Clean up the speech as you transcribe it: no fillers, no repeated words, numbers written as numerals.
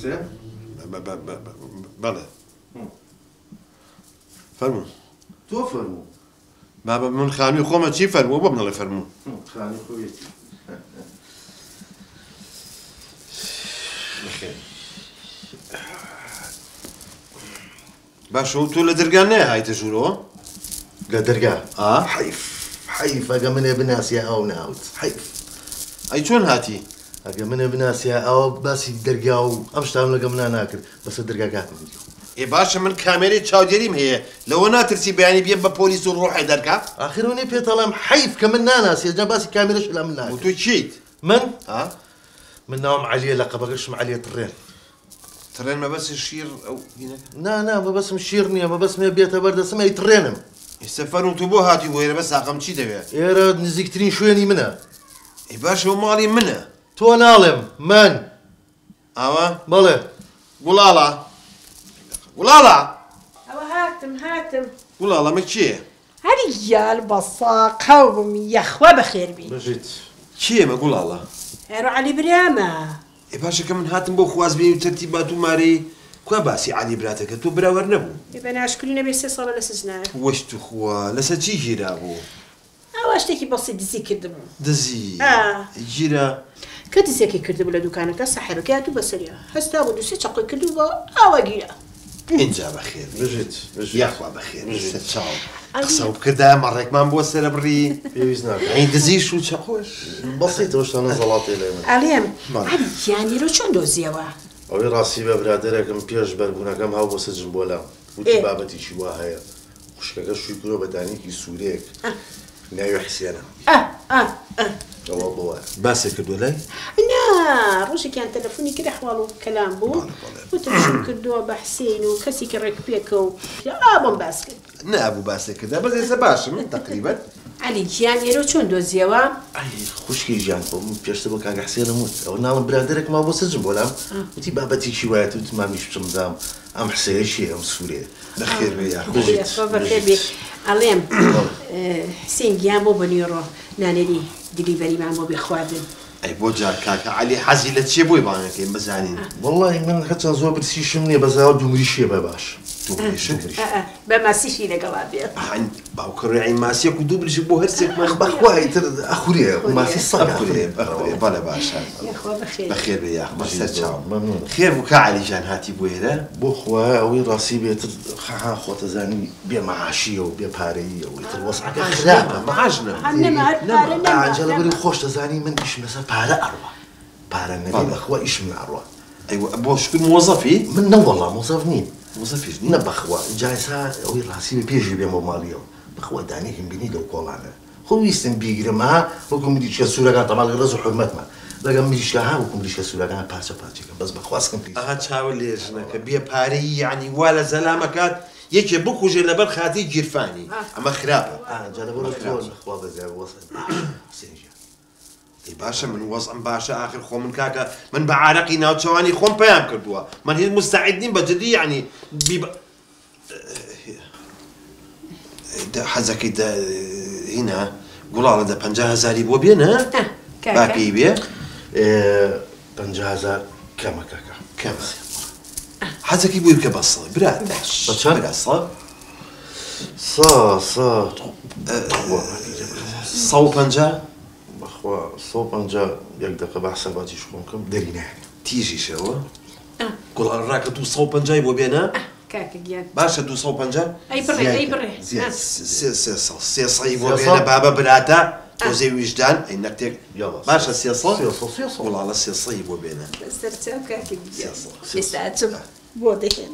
برسێ؟ بەڵێ فەرموو تۆ فەرموو بابا من خانووی خۆمە چی فەرموو بۆ بنەڵێ فەرموو خانی خۆیەتی بخێر باشە و تۆ لە دەرگا نەهایتە ژوورەوە؟ لە دەرگا حەیف ئەگە منێ بناسیە ئەو ناوت حەیف ئەی چۆن هاتی؟ ئەگە منێ بناسیە ئەوە باسی دەرگا و ئەم شتام لەگە منە ناکرد بەسە دەرگا کاتم ئێ باشە من کامێرەی چاودێریم هەیە لەوە ناترسی بەیانی بێم بە پۆلیس و ڕۆحی دەرگا؟ ئاخرونی پێتەڵام حەیف کە من ناناسیە جا باسی کامێرەش لە من ناکرد تۆ چیت؟ من ناوم عەلیە لە قەبەکەشم عەلیە تڕێن تڕێن مەبەسی شیر ئەو نا مەبەسم شیر نییە مەبەسمێ بێتە بەردەسم ئەی تڕێنم ئێستا فەرموو تو بۆ هاتی وێرە بە ساقەم چی دەوێت؟ ئێرە نزیکترین شوێنی منە ئەی باشە و ماڵی منە تۆ ناڵێم من ئاوا؟ بەڵێ گوڵاڵە گوڵاڵە ئەوە هاتم گوڵاڵەمە کێیە؟ هەری یال بەسا قەوم یەخوا بەخێربی بژیت کێمە گوڵاڵە؟ هێرۆ عەلی برامە ئێ باشە کە من هاتم بۆ خوازبێنی و تەرتیبات و مارەی کوا باسی عەلی براتەکە تۆ براوەر نەبوو بە ناشکلی نەبێ 3 ساڵە لە سزنایە وەشت و خوا لەسەر چی گیرا بوو؟ ئەوە شتێکی بەسی دزی کردبوو دزی گیرە کە دزێکی کردبوو لە دوکانەکە سەحێرەکە هاتوو بەسەریا هەستا بۆ دووسێ چەقی کردو بە ئاوا گیرە اینجا بەخێر بژیت یاخوا بەخێر چاو قسە و کردە مەڕێکمان بۆ سەرە بڕی پێویست ناکە ئەی دزیش و چەقۆش بەسیتەوە شتانە زەڵاتێ لێ من ئەڵێم هەری گیانیرۆ چۆن دۆزیەوە ئەوەی ڕاستی بە برادەرێکم پێش بەربوونەکەم هاو بۆ سەجم بۆ لام وتی بابەتێکی وا هەیە خوشکەکە شووی کرۆ بە دانێکی سوورێک ناوی حسێنە ئەوە بۆوە باسێ کردووە لای؟ نا ڕۆژێکیان تەلەفۆنی کرد ئەحواڵ و کەلام بوو وتەشم کردووە بە حسێن و کەسێکی ڕێک پێکە و بۆم باس کرد نابوو باسێ کردا بەس ئێستا باشم تەقریبەت عەلی گیانیرۆ چۆن دۆزیەوە؟ ئەی خوشکی ژیان پێشتر بۆ کاگە حسێنم وت ئەو ناڵم برادەرێک ما بۆ سەجم بۆ لام وتی بابەتێکی وایەت وت مامیش بچم دام ئەم حسەیەشی ئەم سوورێ بەخێر بێ بەخێر ئەڵێم حسێن گیان بۆ بەنیۆڕۆ نانێری دیلیڤەریمان بۆ بێخواردن ئەی بۆ جار کاکە عەلی حەزی لە چێ بۆی بانەکەی بزانین وەڵڵی من هەچەند زۆر برسیشم نییە بەزاوە دومریشیە بە باش بە ماسیشی لەگەڵا بێت باوکڕێی ماسیەک و دوو بریش بۆ هەرسێکمان بەخوای تر ئەخورێ ماسی سەگ بەڵێ باشە بەخێر بێ یاخمەسەر چاو خێر بوو کە عەلیجان هاتی بۆ ئێرە بۆ خوا ئەوەی ڕاستی بێتر خەها خۆتەزانی بێ مەعاشیە و بێ پارەیە و ئیتر وەسعەکە خراپە مەعاش ئەنجە لەبەری خۆش دەزانی من ئیشم لەسەر پارە ئەڕوا پارە نەبێ بەخوا ئیشم ناڕوا بۆ شکر مۆزەفی؟ من نەوەڵا مۆزەف نیم مۆزەفیش نە بەخوا جایسا ئەوەی ڕاستی بێ پێشی بێمە ماڵیەوە بەخوا دانێکم بینی لەو کۆڵانە خۆ ویستم بیگرمە وەکو مریشکە سوورەکان تەماڵ ڕز و حرمەتمە لەگەڵ مریشکە ها وەکو مریشکە سوورەکان پارچە پارچەکە بەس بەخواستکەم پێ ئەها چاوە لێژنەکە بێ پارەی یعنی وا لە زەلامەکات یەکێ بکوژێ لەبەر خاتی گیرفانی ئەمە خراپە جا لەبەر خوا بەزای وەسە ئەی باشە من وەزعم باشە ئاخر خۆ من کاکە من بە عارەقی ناوچەوانی خۆم پەیام کردووە من هیچ مستعید نیم بەجددی یعنی حەزەکەی هینە گوڵاڵە 50,000 بۆ بێنە با پێی بێ 50,000 کەمە کاکە کەمە حەزەکەی بووی بکە بە سڵی برات بەچەند؟ سڵ 150 بەخوا 150 یەک دقە بە حساباتی خۆم کەم دەری نایە تیژیشەوە گوڵاڵ ڕاکە 250 بۆ بێنە باشە 250 سێ سەی بۆ بێنە بابە براتە تۆزەی ویژدان ئەی نەکتێک باشە 300 وڵاڵە 300 بۆ بێنە بۆ دەهێن